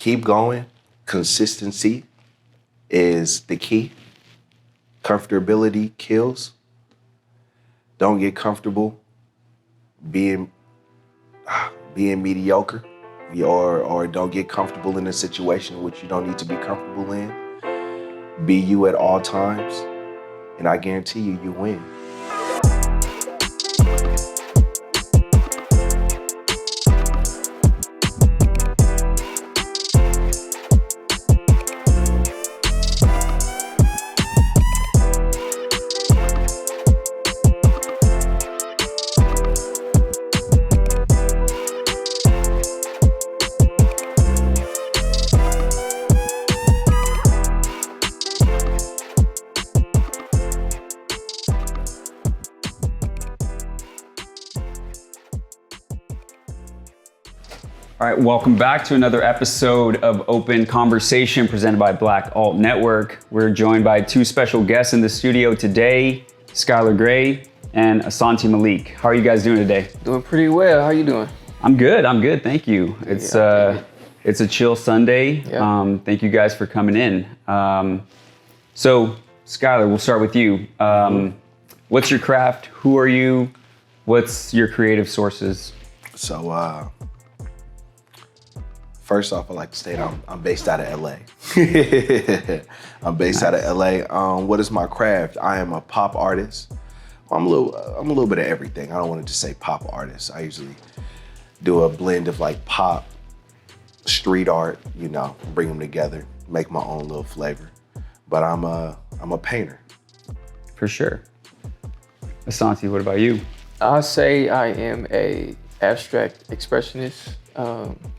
keep going. Consistency is the key. Comfortability kills. Don't get comfortable being mediocre, or don't get comfortable in a situation which you don't need to be comfortable in. Be you at all times, and I guarantee you, you win. All right, welcome back to another episode of Open Conversation presented by Black Alt Network. We're joined by two special guests in the studio today, Skyler Grey and Asante Malik. How are you guys doing today? Doing pretty well. How you doing? I'm good, thank you. It's a chill Sunday. Yeah. Thank you guys for coming in. So Skyler, we'll start with you. What's your craft? Who are you? What's your creative sources? So, first off, I'd like to state I'm based out of LA. I'm based out of LA. What is my craft? I am a pop artist. I'm a little bit of everything. I don't want to just say pop artist. I usually do a blend of like pop, street art, bring them together, make my own little flavor. But I'm a painter. For sure. Asante, what about you? I'll say I am a abstract expressionist.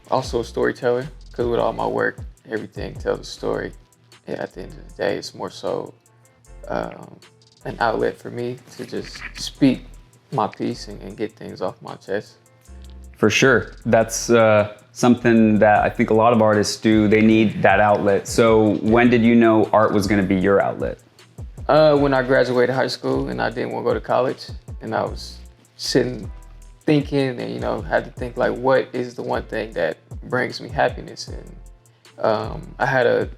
Also a storyteller, because with all my work, everything tells a story. And at the end of the day, it's more so an outlet for me to just speak my piece and get things off my chest. For sure. That's something that I think a lot of artists do. They need that outlet. So when did you know art was going to be your outlet? When I graduated high school and I didn't want to go to college, and I was sitting thinking and had to think like, what is the one thing that brings me happiness? And I had a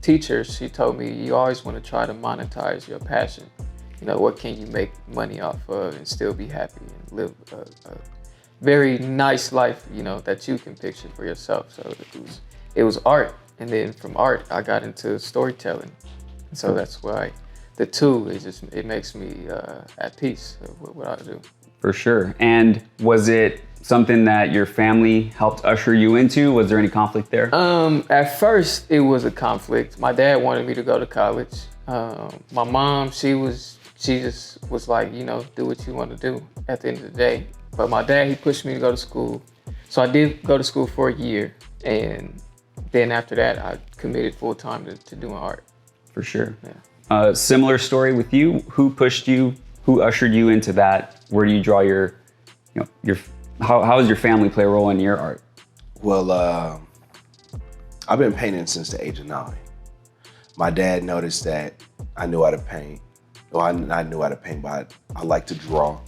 teacher, she told me, you always want to try to monetize your passion. What can you make money off of and still be happy and live a very nice life, that you can picture for yourself. So it was art. And then from art, I got into storytelling. And so that's why the two, it makes me at peace with what I do. For sure. And was it something that your family helped usher you into? Was there any conflict there? At first, it was a conflict. My dad wanted me to go to college. My mom, she just was like, do what you want to do at the end of the day. But my dad, he pushed me to go to school. So I did go to school for a year. And then after that, I committed full time to doing art. For sure. Yeah. Similar story with you. Who pushed you? Who ushered you into that? Where do you draw how does your family play a role in your art? Well, I've been painting since the age of 9. My dad noticed that I knew how to paint. Well, I knew how to paint, but I like to draw.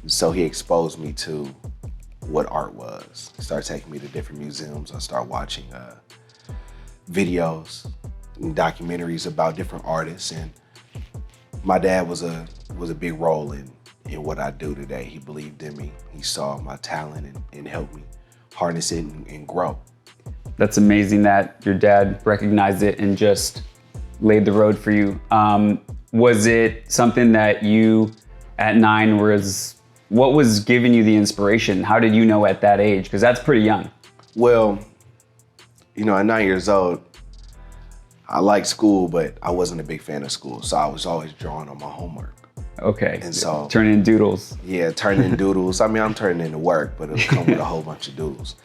So he exposed me to what art was. He started taking me to different museums. I started watching videos and documentaries about different artists. And my dad was a big role in what I do today. He believed in me. He saw my talent and helped me harness it and grow. That's amazing that your dad recognized it and just laid the road for you. Was it something that you at 9 what was giving you the inspiration? How did you know at that age? Because that's pretty young. Well, at 9 years old, I liked school, but I wasn't a big fan of school. So I was always drawing on my homework. Okay, and so turning in doodles. Yeah, turning in doodles. I mean, I'm turning into work, but it'll come with a whole bunch of doodles.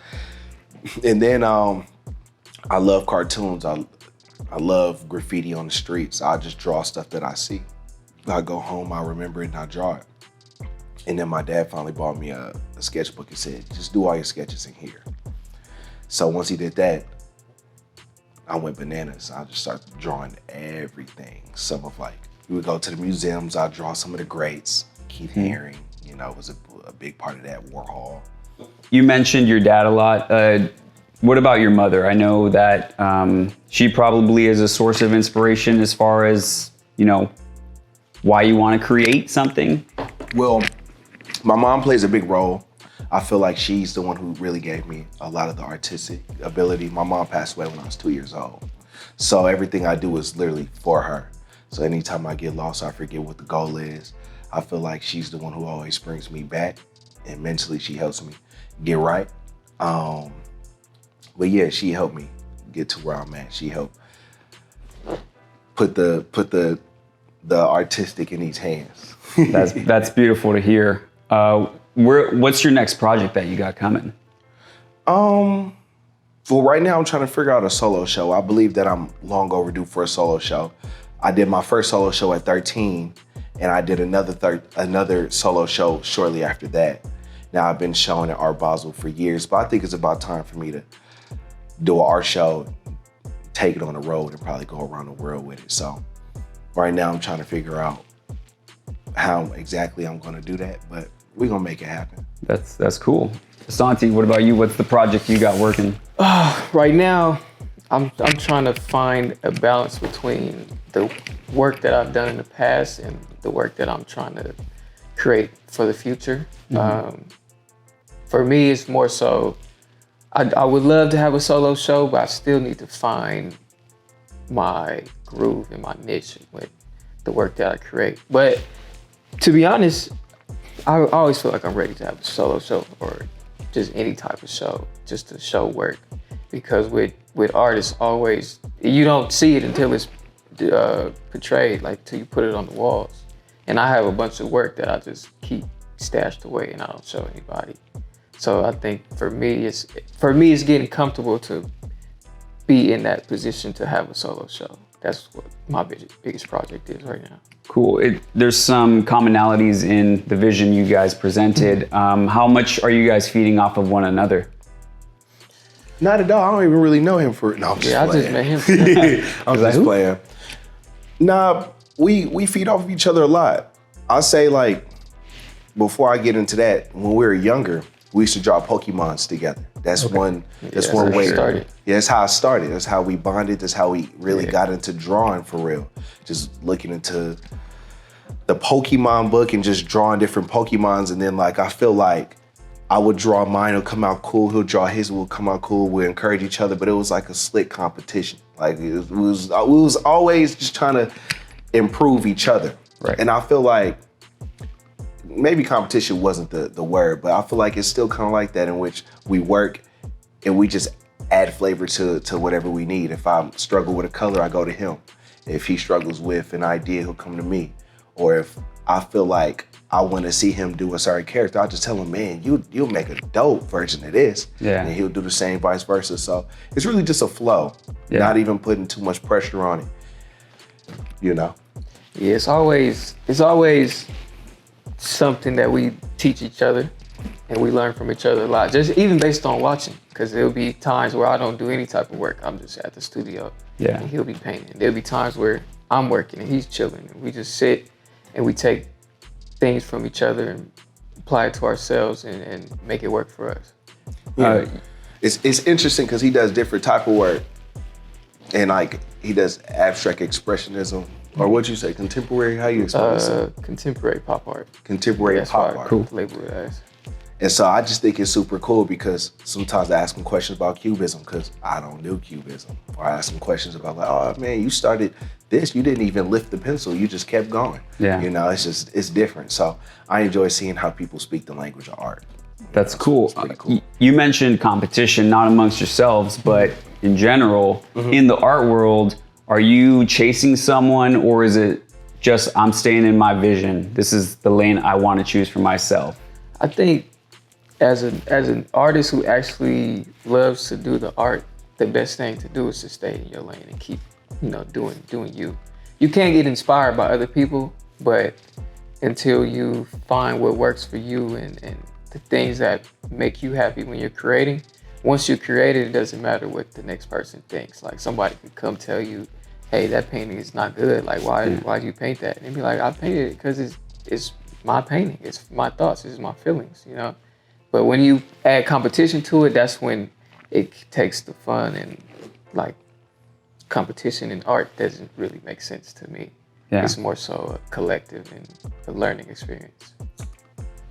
And then I love cartoons. I love graffiti on the streets. I just draw stuff that I see. I go home, I remember it, and I draw it. And then my dad finally bought me a sketchbook and said, just do all your sketches in here. So once he did that, I went bananas. I just started drawing everything. Some of we would go to the museums, I'd draw some of the greats. Keith Haring, was a big part of that. Warhol. You mentioned your dad a lot. What about your mother? I know that she probably is a source of inspiration as far as, why you want to create something. Well, my mom plays a big role. I feel like she's the one who really gave me a lot of the artistic ability. My mom passed away when I was 2 years old. So everything I do is literally for her. So anytime I get lost, I forget what the goal is. I feel like she's the one who always brings me back, and mentally she helps me get right. But yeah, she helped me get to where I'm at. She helped put the artistic in these hands. That's beautiful to hear. What's your next project that you got coming? Well, right now I'm trying to figure out a solo show. I believe that I'm long overdue for a solo show. I did my first solo show at 13, and I did another solo show shortly after that. Now I've been showing at Art Basel for years, but I think it's about time for me to do an art show, take it on the road, and probably go around the world with it. So right now I'm trying to figure out how exactly I'm gonna do that, but we're gonna make it happen. That's cool. Asante, what about you? What's the project you got working? Right now, I'm trying to find a balance between the work that I've done in the past and the work that I'm trying to create for the future. For me, it's more so, I would love to have a solo show, but I still need to find my groove and my niche with the work that I create. But to be honest, I always feel like I'm ready to have a solo show or just any type of show, just to show work. Because with artists, always, you don't see it until it's portrayed, like till you put it on the walls. And I have a bunch of work that I just keep stashed away and I don't show anybody. So I think for me, it's getting comfortable to be in that position to have a solo show. That's what my biggest project is right now. Cool. There's some commonalities in the vision you guys presented. How much are you guys feeding off of one another? Not at all. I don't even really know him for. No, I'm just playing. I just met him. I'm just playing. Nah, we feed off of each other a lot. I'll say, like, before I get into that, when we were younger, we used to draw Pokemons together. That's one way. Yeah, that's how it started. That's how we bonded. That's how we really got into drawing for real. Just looking into the Pokemon book and just drawing different Pokemons. And then, like, I feel like I would draw mine, it'll come out cool. He'll draw his, will come out cool. We encourage each other, but it was like a slick competition. Like we was always just trying to improve each other. Right. And I feel like maybe competition wasn't the word, but I feel like it's still kind of like that, in which we work and we just add flavor to whatever we need. If I struggle with a color, I go to him. If he struggles with an idea, he'll come to me. Or if I feel like I want to see him do a certain character, I'll just tell him, man, you'll make a dope version of this. Yeah. And he'll do the same, vice versa. So it's really just a flow, not even putting too much pressure on it, you know? Yeah, it's always something that we teach each other and we learn from each other a lot, just even based on watching, because there'll be times where I don't do any type of work. I'm just at the studio and he'll be painting. There'll be times where I'm working and he's chilling, and we just sit and we take things from each other and apply it to ourselves and make it work for us. Yeah. It's interesting because he does different type of work, and like he does abstract expressionism, or what'd you say, contemporary? How you explain it? Contemporary pop art. Contemporary pop art. Cool. Label it as. And so I just think it's super cool because sometimes I ask him questions about Cubism because I don't do Cubism. Or I ask him questions about, like, oh man, you started this, you didn't even lift the pencil, you just kept going. Yeah. You know, it's different. So I enjoy seeing how people speak the language of art. That's cool. It's pretty cool. You mentioned competition, not amongst yourselves, but in general, in the art world, are you chasing someone, or is it just, I'm staying in my vision? This is the lane I want to choose for myself. I think as an artist who actually loves to do the art, the best thing to do is to stay in your lane and keep, doing you. You can't get inspired by other people, but until you find what works for you and the things that make you happy when you're creating, once you create it, it doesn't matter what the next person thinks. Like somebody could come tell you, hey, that painting is not good. Like, why do you paint that? And be like, I painted it because it's my painting. It's my thoughts. It's my feelings, But when you add competition to it, that's when it takes the fun, and like competition in art doesn't really make sense to me. Yeah. It's more so a collective and a learning experience.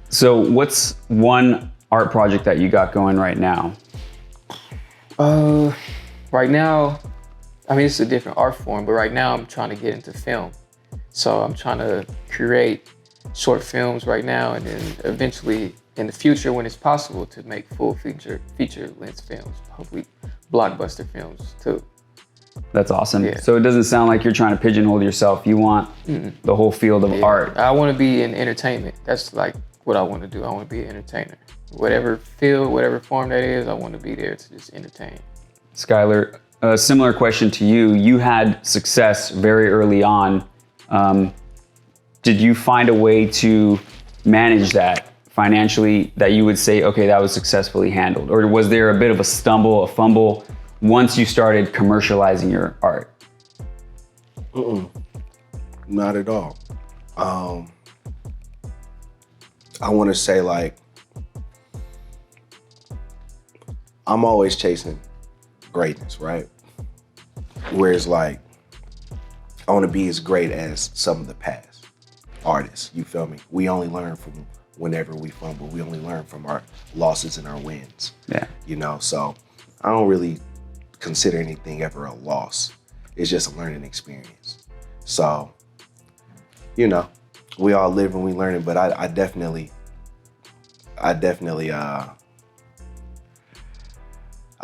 So what's one art project that you got going right now? Right now, I mean, it's a different art form, but right now I'm trying to get into film. So I'm trying to create short films right now, and then eventually in the future, when it's possible, to make full feature length films, hopefully blockbuster films too. That's awesome. Yeah. So it doesn't sound like you're trying to pigeonhole yourself. You want the whole field of art. I want to be in entertainment. That's like what I want to do. I want to be an entertainer. Whatever field, whatever form that is, I want to be there to just entertain. Skyler, a similar question to you. You had success very early on. Did you find a way to manage that financially that you would say, okay, that was successfully handled? Or was there a bit of a stumble, a fumble once you started commercializing your art? Not at all. I want to say, like, I'm always chasing greatness, right? Whereas, like, I want to be as great as some of the past artists, you feel me? We only learn from whenever we fumble. We only learn from our losses and our wins. Yeah. You know, so I don't really consider anything ever a loss. It's just a learning experience. So, you know, we all live and we learn it, but I definitely I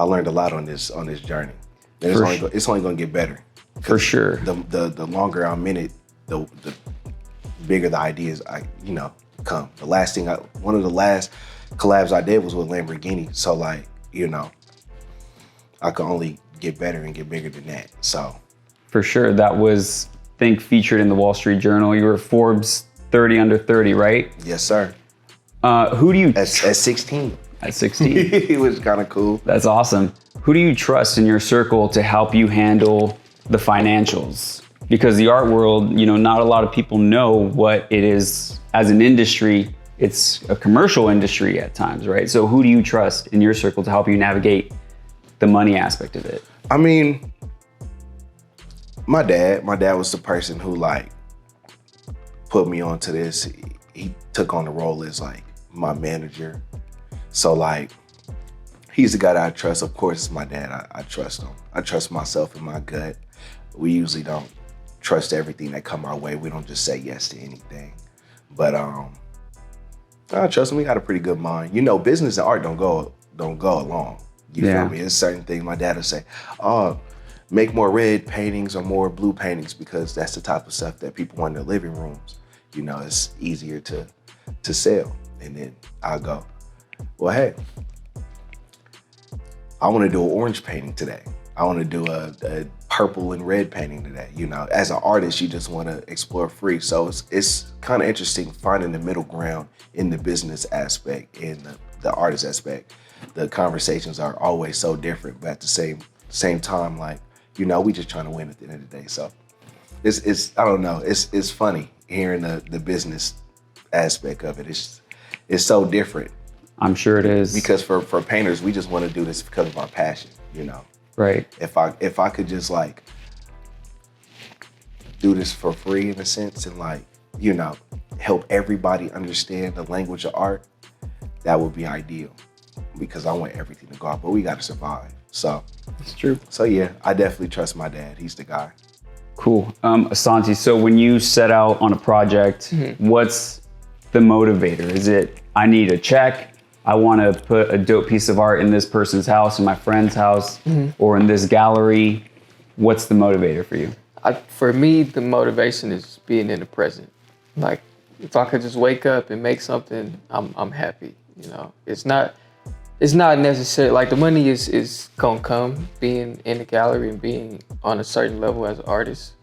learned a lot on this journey. And it's only gonna get better. For sure. The longer I'm in it, the bigger the ideas come. One of the last collabs I did was with Lamborghini. So, like, you know, I could only get better and get bigger than that. So for sure. That was, I think, featured in the Wall Street Journal. You were Forbes 30 under 30, right? yes, sir. Who do you At 16. at 16? It was kind of cool. That's awesome. Who do you trust in your circle to help you handle the financials? Because the art world, you know, not a lot of people know what it is as an industry. It's a commercial industry at times, right? So who do you trust in your circle to help you navigate the money aspect of it? I mean, my dad was the person who, like, put me onto this. He took on the role as, like, my manager. So, like, he's the guy that I trust. Of course, it's my dad. I trust him. I trust myself and my gut. We usually don't trust everything that come our way. We don't just say yes to anything. But I trust him. We got a pretty good mind. You know, business and art don't go along. You feel me? There's certain things my dad will say, oh, make more red paintings or more blue paintings, because that's the type of stuff that people want in their living rooms. You know, it's easier to sell. And then I'll go, well, hey, I want to do an orange painting today. I want to do a purple and red painting today. You know, as an artist, you just want to explore free. So it's kind of interesting finding the middle ground in the business aspect and the artist aspect. The conversations are always so different, but at the same time, like, you know, we just trying to win at the end of the day. So it's I don't know. It's funny hearing the business aspect of it. It's so different. I'm sure it is. Because for painters, we just want to do this because of our passion, you know. Right. If I could just, like, do this for free in a sense and, like, you know, help everybody understand the language of art, that would be ideal, because I want everything to go out, but we got to survive. So It's true. So yeah, I definitely trust my dad. He's the guy. Cool. Asante, so when you set out on a project, what's the motivator? Is it, I need a check, I want to put a dope piece of art in this person's house, in my friend's house, or in this gallery? What's the motivator for you? For me, the motivation is being in the present. Like, if I could just wake up and make something, I'm happy. You know, it's not necessary. Like, the money is gonna come being in the gallery and being on a certain level as an artist.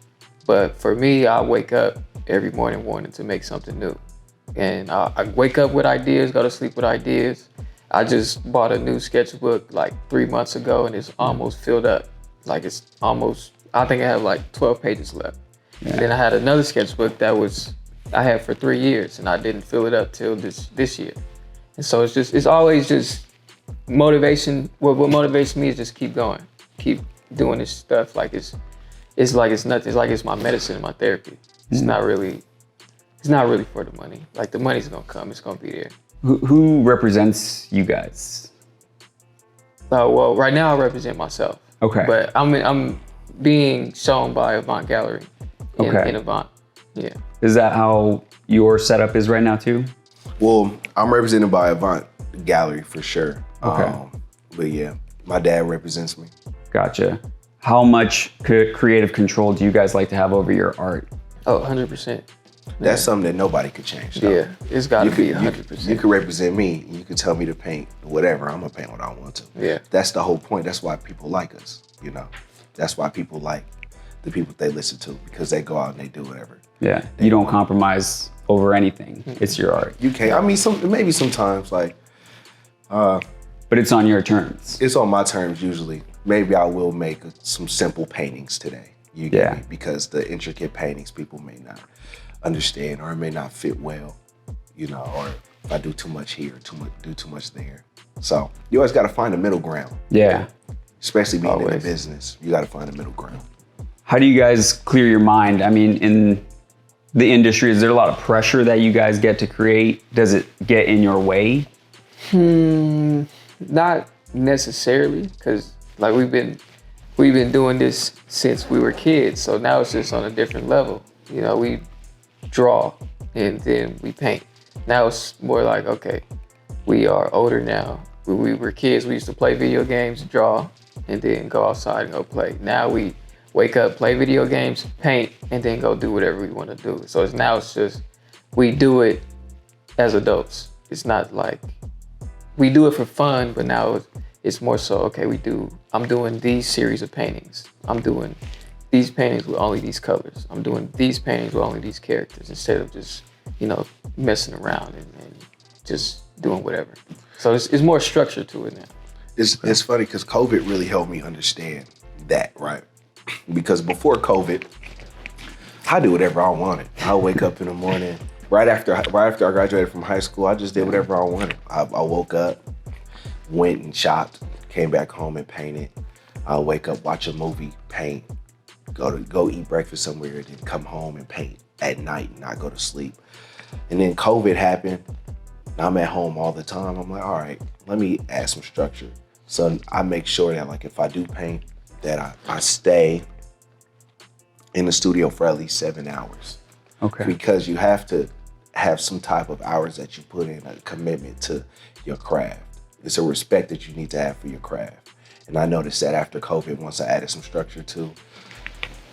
But for me, I wake up every morning wanting to make something new. And I wake up with ideas, go to sleep with ideas. I just bought a new sketchbook like 3 months ago, and it's almost filled up. Like, it's almost, I think I have like 12 pages left. Yeah. And then I had another sketchbook that I had for 3 years, and I didn't fill it up till this year. And so it's always just motivation. What motivates me is just keep going, keep doing this stuff. Like it's like it's nothing. It's like it's my medicine and my therapy. It's not really for the money. Like the money's gonna come. It's gonna be there. Who represents you guys? Well, right now I represent myself. Okay. But I'm being shown by Avant Gallery in Avant. Yeah. Is that how your setup is right now too? Well, I'm represented by Avant Gallery for sure. Okay. But yeah, my dad represents me. Gotcha. How much creative control do you guys like to have over your art? Oh, 100%. That's something that nobody could change. Though. Yeah, it's got to be 100%. You could represent me. You could tell me to paint whatever. I'm gonna paint what I want to. Yeah. That's the whole point. That's why people like us. You know, that's why people like the people they listen to, because they go out and they do whatever. Yeah. You don't compromise over anything. It's your art. You can't. I mean, maybe sometimes like. But it's on your terms. It's on my terms usually. Maybe I will make some simple paintings today. You get me? Because the intricate paintings people may not understand, or it may not fit well, you know, or if I do too much here, do too much there. So you always got to find a middle ground. Yeah. Especially being Always. in the business, you got to find a middle ground. How do you guys clear your mind? I mean, in the industry, is there a lot of pressure that you guys get to create? Does it get in your way? Not necessarily, because like we've been doing this since we were kids, so now it's just on a different level. You know, we draw and then we paint. Now it's more like, okay, we are older now. When we were kids, we used to play video games, draw, and then go outside and go play. Now we wake up, play video games, paint, and then go do whatever we want to do. So it's just, we do it as adults. It's not like, we do it for fun, but now it's more so, okay, I'm doing these series of paintings. I'm doing these paintings with only these colors. I'm doing these paintings with only these characters, instead of just, you know, messing around and just doing whatever. So it's more structure to it now. It's funny because COVID really helped me understand that, right? Because before COVID, I do whatever I wanted. I wake up in the morning, right after I graduated from high school, I just did whatever I wanted. I woke up, went and shopped, came back home and painted. I'll wake up, watch a movie, paint, go eat breakfast somewhere, and then come home and paint at night and not go to sleep. And then COVID happened. I'm at home all the time. I'm like, all right, let me add some structure. So I make sure that, like, if I do paint, that I stay in the studio for at least 7 hours. Okay. Because you have to have some type of hours that you put in, a commitment to your craft. It's a respect that you need to have for your craft. And I noticed that after COVID, once I added some structure to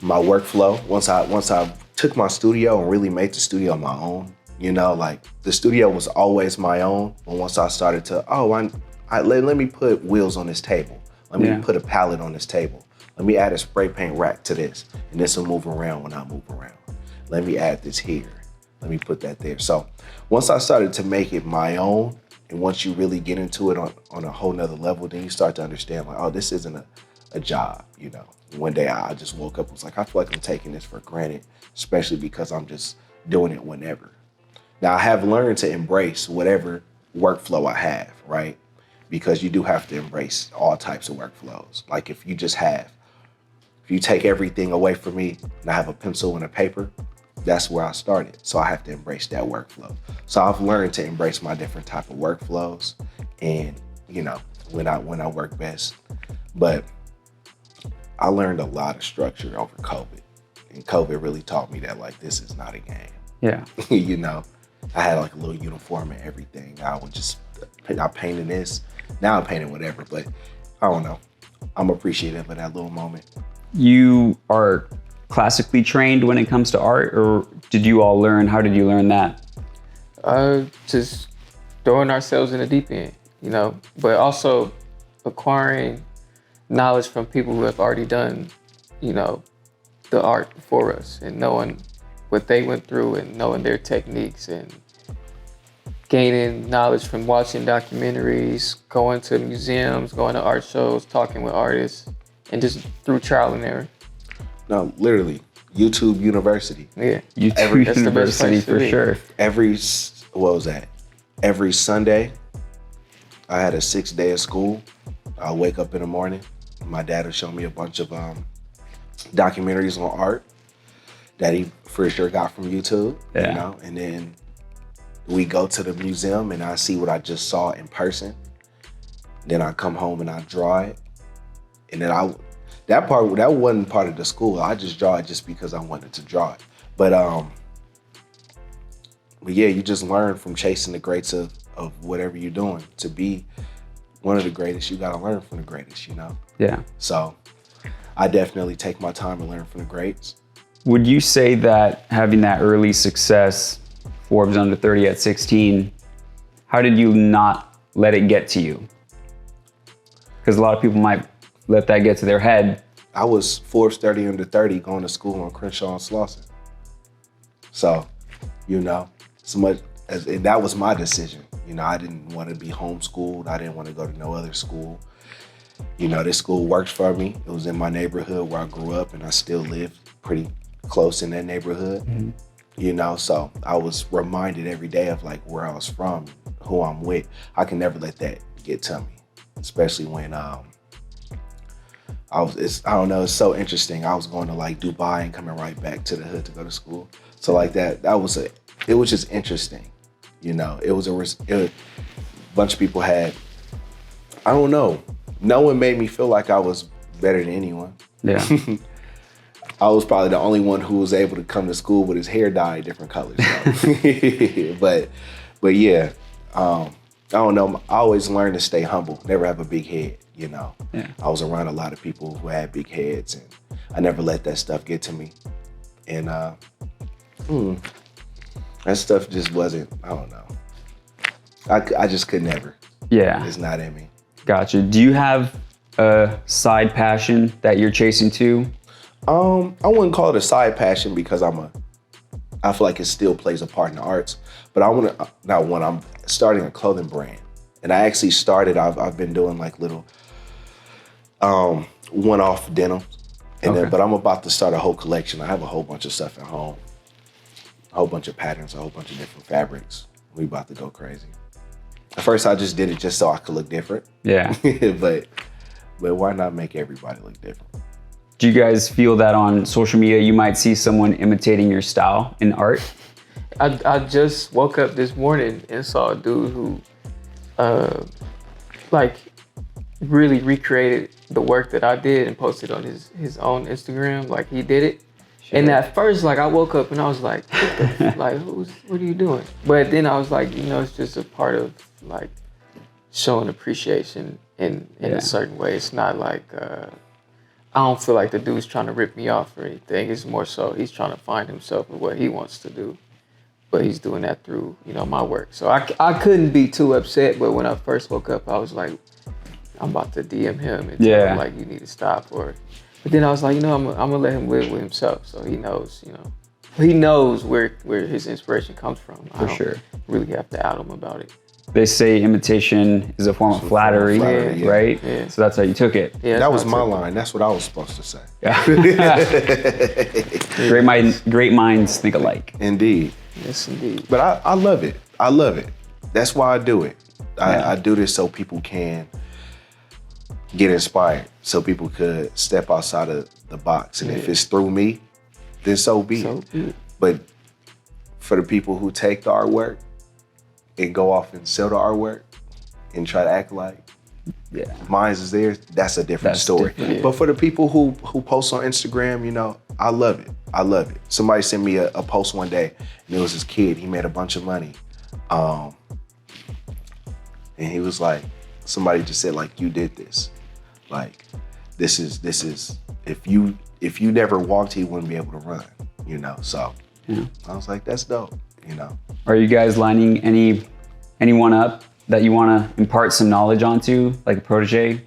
my workflow, once I took my studio and really made the studio my own, you know, like the studio was always my own, but once I started to, let me put wheels on this table. Let me put a palette on this table. Let me add a spray paint rack to this, and this will move around when I move around. Let me add this here. Let me put that there. So once I started to make it my own, and once you really get into it on a whole nother level, then you start to understand, like, oh, this isn't a job, you know. One day I just woke up and was like, I feel like I'm taking this for granted, especially because I'm just doing it whenever. Now, I have learned to embrace whatever workflow I have, right? Because you do have to embrace all types of workflows. Like if you take everything away from me and I have a pencil and a paper, that's where I started. So I have to embrace that workflow. So I've learned to embrace my different type of workflows and, you know, when I work best. But I learned a lot of structure over COVID. And COVID really taught me that, like, this is not a game. Yeah. You know, I had like a little uniform and everything. I painted this. Now I'm painting whatever, but I don't know. I'm appreciative of that little moment. You are classically trained when it comes to art, or did you all learn? How did you learn that? Just throwing ourselves in the deep end, you know, but also acquiring knowledge from people who have already done, you know, the art before us, and knowing what they went through and knowing their techniques, and gaining knowledge from watching documentaries, going to museums, going to art shows, talking with artists, and just through trial and error. No, literally, YouTube University. Yeah, YouTube that's the best University place to for be. sure. Every Sunday, I had a 6th day of school. I'll wake up in the morning. My dad would show me a bunch of documentaries on art that he for sure got from YouTube, Yeah. you know? And then we go to the museum and I see what I just saw in person. Then I come home and I draw it. And then that wasn't part of the school. I just draw it just because I wanted to draw it. But yeah, you just learn from chasing the greats of whatever you're doing. To be one of the greatest, you gotta learn from the greatest, you know? Yeah. So I definitely take my time and learn from the greats. Would you say that having that early success, Forbes under 30 at 16, how did you not let it get to you? Because a lot of people might let that get to their head. I was Forbes 30 under 30 going to school on Crenshaw and Slauson. So, you know, and that was my decision. You know, I didn't want to be homeschooled. I didn't want to go to no other school. You know, this school worked for me. It was in my neighborhood where I grew up, and I still live pretty close in that neighborhood. Mm-hmm. You know, so I was reminded every day of like where I was from, who I'm with. I can never let that get to me, especially when I don't know, it's so interesting. I was going to like Dubai and coming right back to the hood to go to school. So like it was just interesting. You know, it was a bunch of people had, I don't know, no one made me feel like I was better than anyone. Yeah. I was probably the only one who was able to come to school with his hair dyed different colors. But yeah, I don't know. I always learned to stay humble, never have a big head, you know. Yeah. I was around a lot of people who had big heads, and I never let that stuff get to me. And that stuff just wasn't, I don't know. I just could never. Yeah. It's not in me. Gotcha. Do you have a side passion that you're chasing too? I wouldn't call it a side passion because I feel like it still plays a part in the arts, but I'm starting a clothing brand. And I actually started, I've been doing like little one-off denims. And then, but I'm about to start a whole collection. I have a whole bunch of stuff at home, a whole bunch of patterns, a whole bunch of different fabrics. We about to go crazy. At first, I just did it just so I could look different. Yeah. but why not make everybody look different? Do you guys feel that on social media you might see someone imitating your style in art? I just woke up this morning and saw a dude who like really recreated the work that I did and posted on his own Instagram, like he did it. Sure. And at first, like I woke up and I was like, like, what are you doing? But then I was like, you know, it's just a part of like showing appreciation in a certain way. It's not like, I don't feel like the dude's trying to rip me off or anything. It's more so he's trying to find himself and what he wants to do. But he's doing that through, you know, my work. So I couldn't be too upset, but when I first woke up, I was like, I'm about to DM him and tell him, like, you need to stop. But then I was like, you know, I'm gonna let him live with himself, so he knows, you know. He knows where his inspiration comes from. I don't really have to out him about it. They say imitation is a form of flattery, right? Yeah. So that's how you took it. Yeah, that was my line. That's what I was supposed to say. Yeah. Great minds think alike. Indeed. Yes, indeed. But I love it. I love it. That's why I do it. I do this so people can get inspired, so people could step outside of the box. And if it's through me, then so be it. But for the people who take the artwork and go off and sell the artwork and try to act like mine's is theirs, that's a different story. Different. But for the people who post on Instagram, you know, I love it. I love it. Somebody sent me a post one day, and it was this kid. He made a bunch of money. And he was like, somebody just said, like, you did this. Like, this is, if you never walked, he wouldn't be able to run, you know? So I was like, that's dope, you know? Are you guys lining anyone up that you want to impart some knowledge onto, like a protege?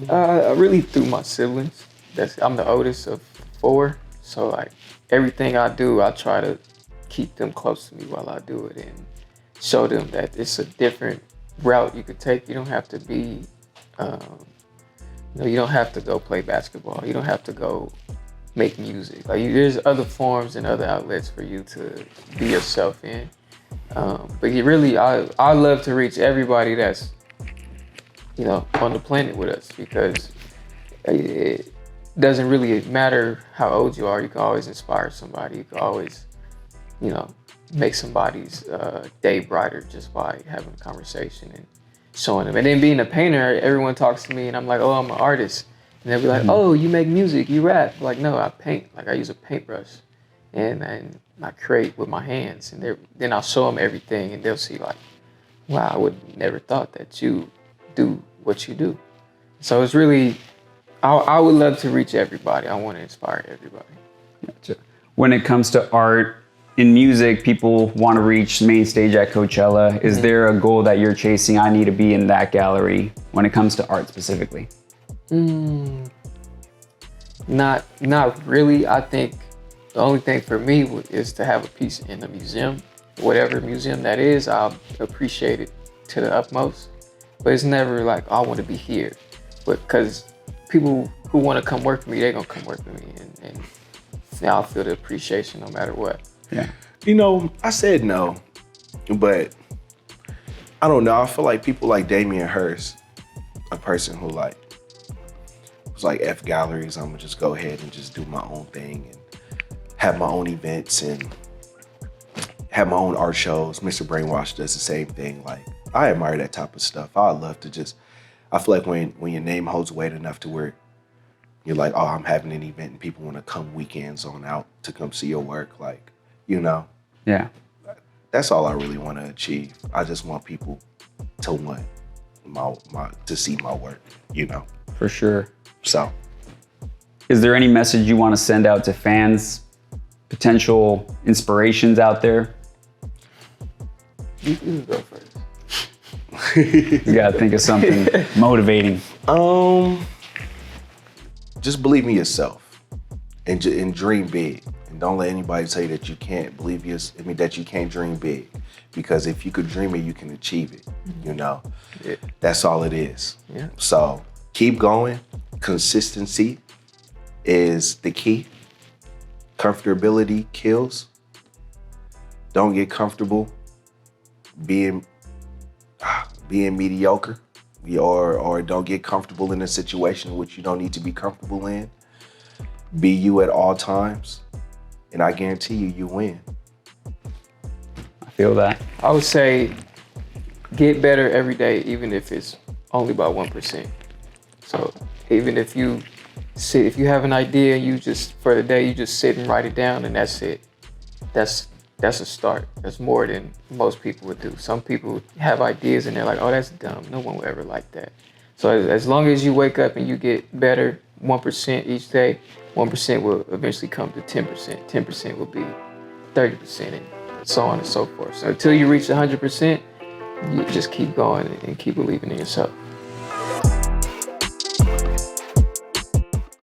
Really through my siblings. I'm the oldest of 4. So like everything I do, I try to keep them close to me while I do it and show them that it's a different route you could take. You don't have to be, you don't have to go play basketball. You don't have to go make music. Like there's other forms and other outlets for you to be yourself in. But I love to reach everybody that's, on the planet with us, because it doesn't really matter how old you are. You can always inspire somebody. You can always, make somebody's day brighter just by having a conversation and showing them. And then being a painter, everyone talks to me and I'm like, oh, I'm an artist. And they'll be like, oh, you make music, you rap. Like, no, I paint. Like, I use a paintbrush and I create with my hands. And then I'll show them everything and they'll see like, wow, I would never thought that you do what you do. So it's really, I would love to reach everybody. I want to inspire everybody. Gotcha. When it comes to art, in music, people want to reach main stage at Coachella. Is there a goal that you're chasing? I need to be in that gallery when it comes to art specifically. Not really. I think the only thing for me is to have a piece in a museum. Whatever museum that is, I'll appreciate it to the utmost. But it's never like, I want to be here. But because people who want to come work for me, they're going to come work for me. And I'll feel the appreciation no matter what. Yeah. I said no, but I don't know. I feel like people like Damien Hirst, a person who was like, F galleries, I'm gonna just go ahead and just do my own thing and have my own events and have my own art shows. Mr. Brainwash does the same thing. Like, I admire that type of stuff. I love to I feel like when your name holds weight enough to where you're like, oh, I'm having an event and people want to come weekends on out to come see your work, like, Yeah. That's all I really want to achieve. I just want people to want to see my work, For sure. So, is there any message you want to send out to fans, potential inspirations out there? You can go first. You gotta think of something motivating. Just believe in yourself and dream big. And don't let anybody tell you that you can't that you can't dream big. Because if you could dream it, you can achieve it, Yeah. That's all it is. Yeah. So keep going. Consistency is the key. Comfortability kills. Don't get comfortable being mediocre, or don't get comfortable in a situation which you don't need to be comfortable in. Be you at all times, and I guarantee you win. I feel that. I would say get better every day, even if it's only by 1%. So even if you have an idea, for the day, you just sit and write it down, and that's it. That's a start. That's more than most people would do. Some people have ideas and they're like, oh, that's dumb. No one will ever like that. So as long as you wake up and you get better 1% each day, 1% will eventually come to 10%. 10% will be 30%, and so on and so forth. So until you reach 100%, you just keep going and keep believing in yourself.